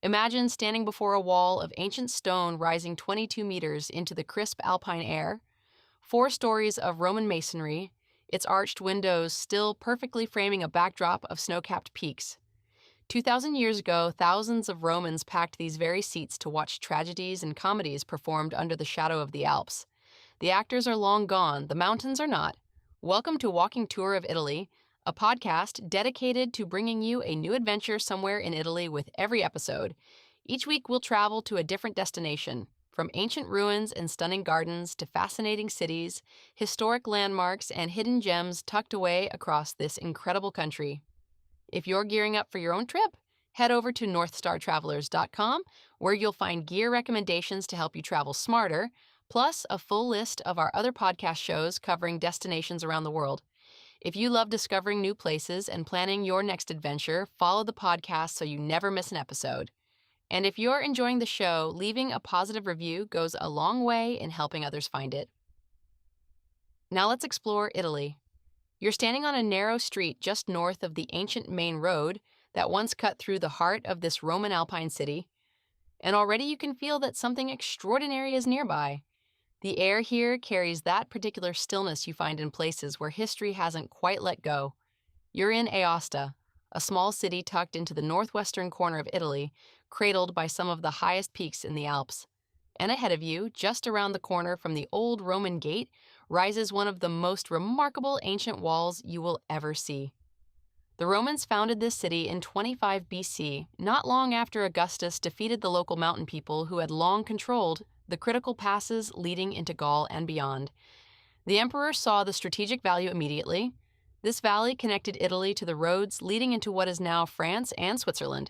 Imagine standing before a wall of ancient stone rising 22 meters into the crisp alpine air, 4 stories of Roman masonry, its arched windows still perfectly framing a backdrop of snow-capped peaks. 2,000 years ago, thousands of Romans packed these very seats to watch tragedies and comedies performed under the shadow of the Alps. The actors are long gone, the mountains are not. Welcome to Walking Tour of Italy, a podcast dedicated to bringing you a new adventure somewhere in Italy with every episode. Each week we'll travel to a different destination, from ancient ruins and stunning gardens to fascinating cities, historic landmarks, and hidden gems tucked away across this incredible country. If you're gearing up for your own trip, head over to northstartravelers.com, where you'll find gear recommendations to help you travel smarter, plus a full list of our other podcast shows covering destinations around the world. If you love discovering new places and planning your next adventure, follow the podcast so you never miss an episode. And if you're enjoying the show, leaving a positive review goes a long way in helping others find it. Now let's explore Italy. You're standing on a narrow street just north of the ancient main road that once cut through the heart of this Roman Alpine city, and already you can feel that something extraordinary is nearby. The air here carries that particular stillness you find in places where history hasn't quite let go. You're in Aosta, a small city tucked into the northwestern corner of Italy, cradled by some of the highest peaks in the Alps. And ahead of you, just around the corner from the old Roman gate, rises one of the most remarkable ancient walls you will ever see. The Romans founded this city in 25 BC, not long after Augustus defeated the local mountain people who had long controlled the critical passes leading into Gaul and beyond. The emperor saw the strategic value immediately. This valley connected Italy to the roads leading into what is now France and Switzerland.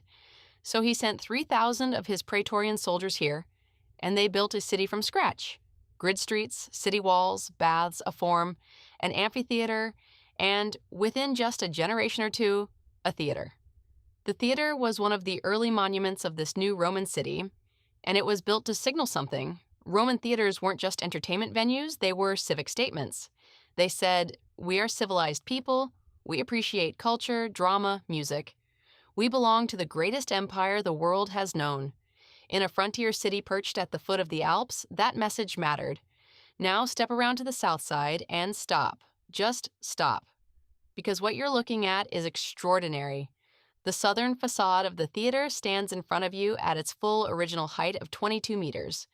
So he sent 3,000 of his Praetorian soldiers here, and they built a city from scratch. Grid streets, city walls, baths, a forum, an amphitheater, and within just a generation or two, a theater. The theater was one of the early monuments of this new Roman city, and it was built to signal something. Roman theaters weren't just entertainment venues, they were civic statements. They said, "We are civilized people, we appreciate culture, drama, music. We belong to the greatest empire the world has known." In a frontier city perched at the foot of the Alps, that message mattered. Now step around to the south side and stop. Just stop. Because what you're looking at is extraordinary. The southern facade of the theater stands in front of you at its full original height of 22 meters.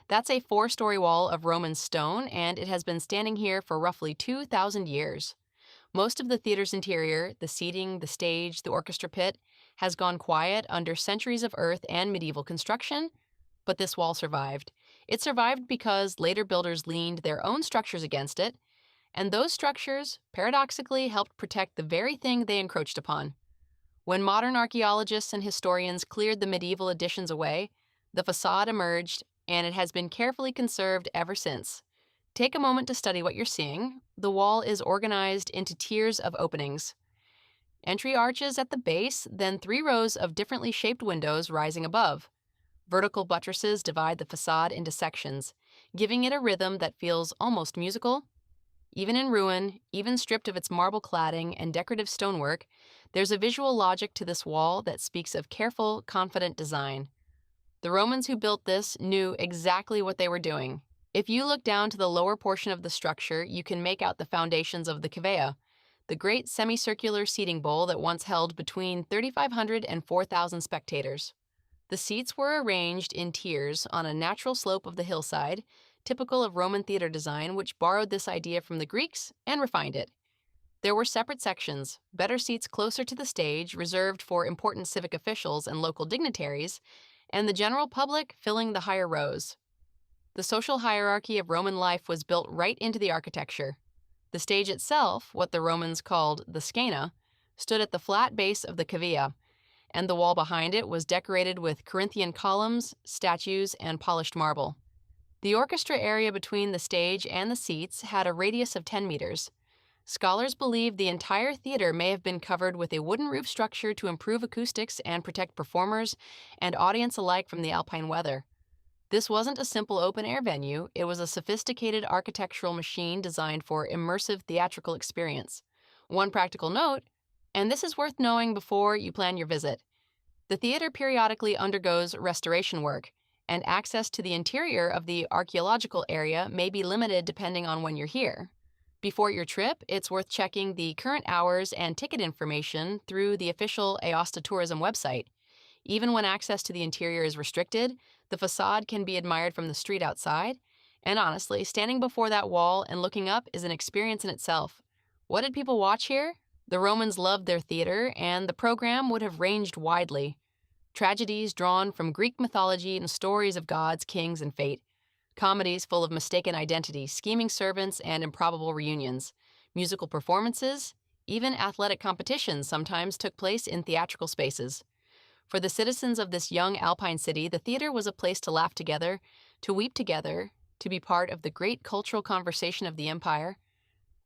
That's a 4-story wall of Roman stone, and it has been standing here for roughly 2,000 years. Most of the theater's interior, the seating, the stage, the orchestra pit, has gone quiet under centuries of earth and medieval construction, but this wall survived. It survived because later builders leaned their own structures against it, and those structures, paradoxically, helped protect the very thing they encroached upon. When modern archaeologists and historians cleared the medieval additions away, the facade emerged, and it has been carefully conserved ever since. Take a moment to study what you're seeing. The wall is organized into tiers of openings. Entry arches at the base, then 3 rows of differently shaped windows rising above. Vertical buttresses divide the facade into sections, giving it a rhythm that feels almost musical. Even in ruin, even stripped of its marble cladding and decorative stonework, there's a visual logic to this wall that speaks of careful, confident design. The Romans who built this knew exactly what they were doing. If you look down to the lower portion of the structure, you can make out the foundations of the cavea, the great semicircular seating bowl that once held between 3,500 and 4,000 spectators. The seats were arranged in tiers on a natural slope of the hillside, typical of Roman theater design, which borrowed this idea from the Greeks and refined it. There were separate sections, better seats closer to the stage, reserved for important civic officials and local dignitaries, and the general public filling the higher rows. The social hierarchy of Roman life was built right into the architecture. The stage itself, what the Romans called the scena, stood at the flat base of the cavea, and the wall behind it was decorated with Corinthian columns, statues, and polished marble. The orchestra area between the stage and the seats had a radius of 10 meters. Scholars believe the entire theater may have been covered with a wooden roof structure to improve acoustics and protect performers and audience alike from the alpine weather. This wasn't a simple open-air venue, it was a sophisticated architectural machine designed for immersive theatrical experience. One practical note, and this is worth knowing before you plan your visit: The theater periodically undergoes restoration work, and access to the interior of the archaeological area may be limited depending on when you're here. Before your trip, it's worth checking the current hours and ticket information through the official Aosta Tourism website. Even when access to the interior is restricted, the facade can be admired from the street outside. And honestly, standing before that wall and looking up is an experience in itself. What did people watch here? The Romans loved their theater, and the program would have ranged widely. Tragedies drawn from Greek mythology and stories of gods, kings, and fate. Comedies full of mistaken identity, scheming servants, and improbable reunions. Musical performances, even athletic competitions sometimes took place in theatrical spaces. For the citizens of this young alpine city, the theater was a place to laugh together, to weep together, to be part of the great cultural conversation of the empire.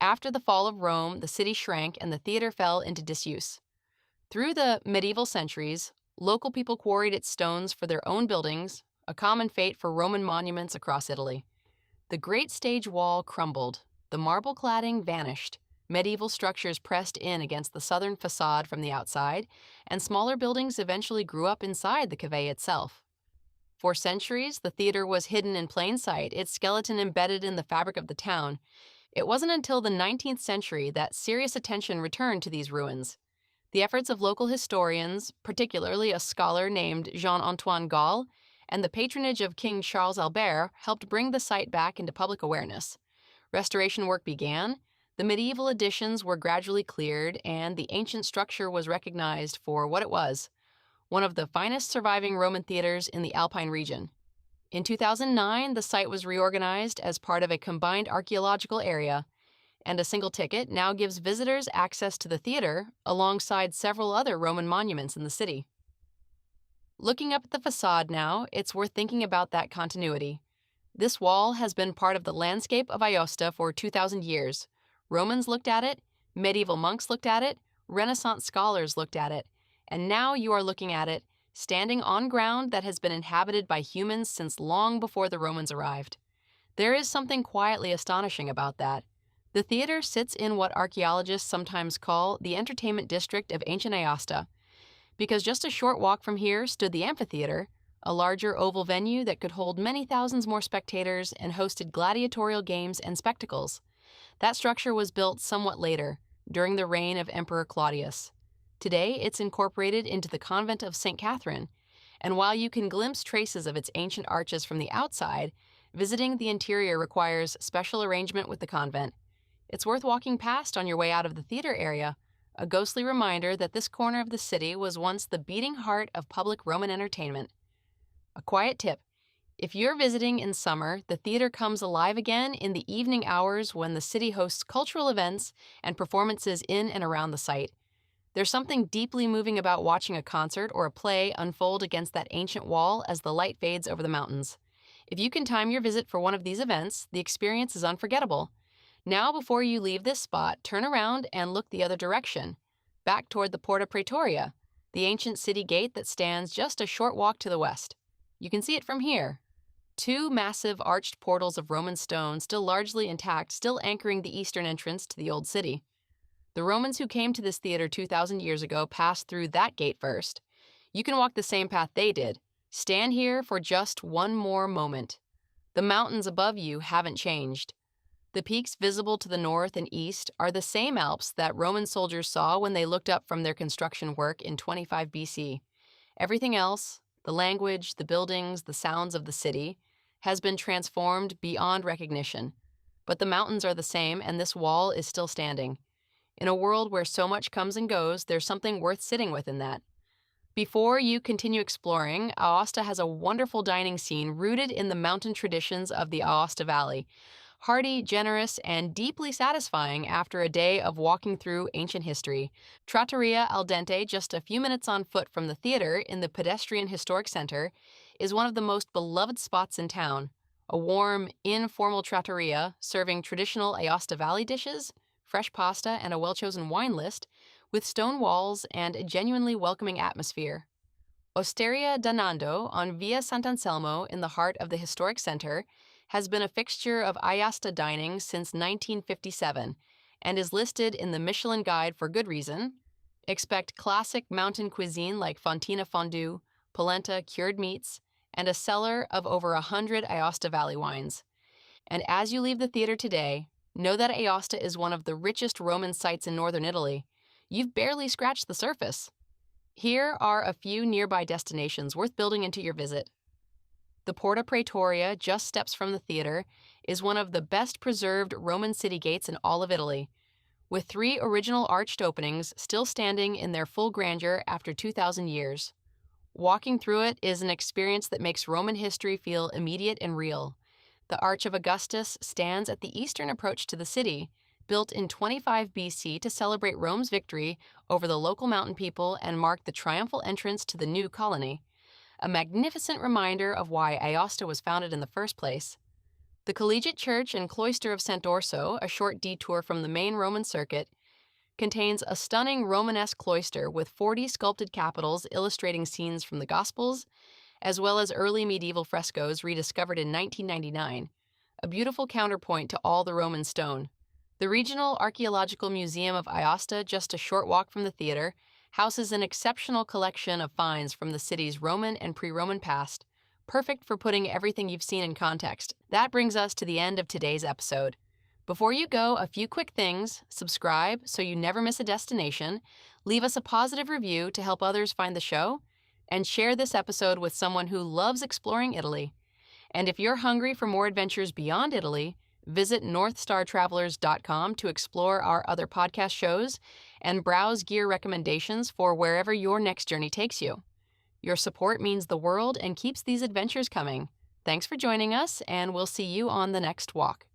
After the fall of Rome, the city shrank and the theater fell into disuse. Through the medieval centuries, local people quarried its stones for their own buildings, a common fate for Roman monuments across Italy. The great stage wall crumbled, the marble cladding vanished, medieval structures pressed in against the southern facade from the outside, and smaller buildings eventually grew up inside the cavea itself. For centuries, the theater was hidden in plain sight, its skeleton embedded in the fabric of the town. It wasn't until the 19th century that serious attention returned to these ruins. The efforts of local historians, particularly a scholar named Jean-Antoine Gall, and the patronage of King Charles Albert helped bring the site back into public awareness. Restoration work began, the medieval additions were gradually cleared, and the ancient structure was recognized for what it was, one of the finest surviving Roman theaters in the Alpine region. In 2009, the site was reorganized as part of a combined archaeological area, and a single ticket now gives visitors access to the theater alongside several other Roman monuments in the city. Looking up at the facade now, it's worth thinking about that continuity. This wall has been part of the landscape of Aosta for 2,000 years. Romans looked at it, medieval monks looked at it, Renaissance scholars looked at it, and now you are looking at it, standing on ground that has been inhabited by humans since long before the Romans arrived. There is something quietly astonishing about that. The theater sits in what archaeologists sometimes call the entertainment district of ancient Aosta, because just a short walk from here stood the amphitheater, a larger oval venue that could hold many thousands more spectators and hosted gladiatorial games and spectacles. That structure was built somewhat later, during the reign of Emperor Claudius. Today, it's incorporated into the convent of St. Catherine, and while you can glimpse traces of its ancient arches from the outside, visiting the interior requires special arrangement with the convent. It's worth walking past on your way out of the theater area, a ghostly reminder that this corner of the city was once the beating heart of public Roman entertainment. A quiet tip: if you're visiting in summer, the theater comes alive again in the evening hours when the city hosts cultural events and performances in and around the site. There's something deeply moving about watching a concert or a play unfold against that ancient wall as the light fades over the mountains. If you can time your visit for one of these events, the experience is unforgettable. Now, before you leave this spot, turn around and look the other direction, back toward the Porta Praetoria, the ancient city gate that stands just a short walk to the west. You can see it from here. Two massive arched portals of Roman stone, still largely intact, still anchoring the eastern entrance to the old city. The Romans who came to this theater 2,000 years ago passed through that gate first. You can walk the same path they did. Stand here for just one more moment. The mountains above you haven't changed. The peaks visible to the north and east are the same Alps that Roman soldiers saw when they looked up from their construction work in 25 BC. Everything else, the language, the buildings, the sounds of the city, has been transformed beyond recognition. But the mountains are the same, and this wall is still standing. In a world where so much comes and goes, there's something worth sitting with in that. Before you continue exploring, Aosta has a wonderful dining scene rooted in the mountain traditions of the Aosta Valley. Hearty, generous, and deeply satisfying after a day of walking through ancient history. Trattoria al Dente, just a few minutes on foot from the theater in the pedestrian historic center, is one of the most beloved spots in town. A warm, informal trattoria serving traditional Aosta Valley dishes, fresh pasta, and a well-chosen wine list, with stone walls and a genuinely welcoming atmosphere. Osteria da Nando on Via Sant'Anselmo in the heart of the historic center has been a fixture of Aosta dining since 1957 and is listed in the Michelin Guide for good reason. Expect classic mountain cuisine like fontina fondue, polenta, cured meats, and a cellar of over 100 Aosta Valley wines. And as you leave the theater today, know that Aosta is one of the richest Roman sites in northern Italy. You've barely scratched the surface. Here are a few nearby destinations worth building into your visit. The Porta Praetoria, just steps from the theater, is one of the best preserved Roman city gates in all of Italy, with 3 original arched openings still standing in their full grandeur after 2,000 years. Walking through it is an experience that makes Roman history feel immediate and real. The Arch of Augustus stands at the eastern approach to the city, built in 25 BC to celebrate Rome's victory over the local mountain people and mark the triumphal entrance to the new colony, a magnificent reminder of why Aosta was founded in the first place. The Collegiate Church and Cloister of Sant'Orso, a short detour from the main Roman circuit, contains a stunning Romanesque cloister with 40 sculpted capitals illustrating scenes from the Gospels, as well as early medieval frescoes rediscovered in 1999, a beautiful counterpoint to all the Roman stone. The Regional Archaeological Museum of Aosta, just a short walk from the theater, houses an exceptional collection of finds from the city's Roman and pre-Roman past, perfect for putting everything you've seen in context. That brings us to the end of today's episode. Before you go, a few quick things. Subscribe so you never miss a destination, leave us a positive review to help others find the show, and share this episode with someone who loves exploring Italy. And if you're hungry for more adventures beyond Italy, visit northstartravelers.com to explore our other podcast shows and browse gear recommendations for wherever your next journey takes you. Your support means the world and keeps these adventures coming. Thanks for joining us, and we'll see you on the next walk.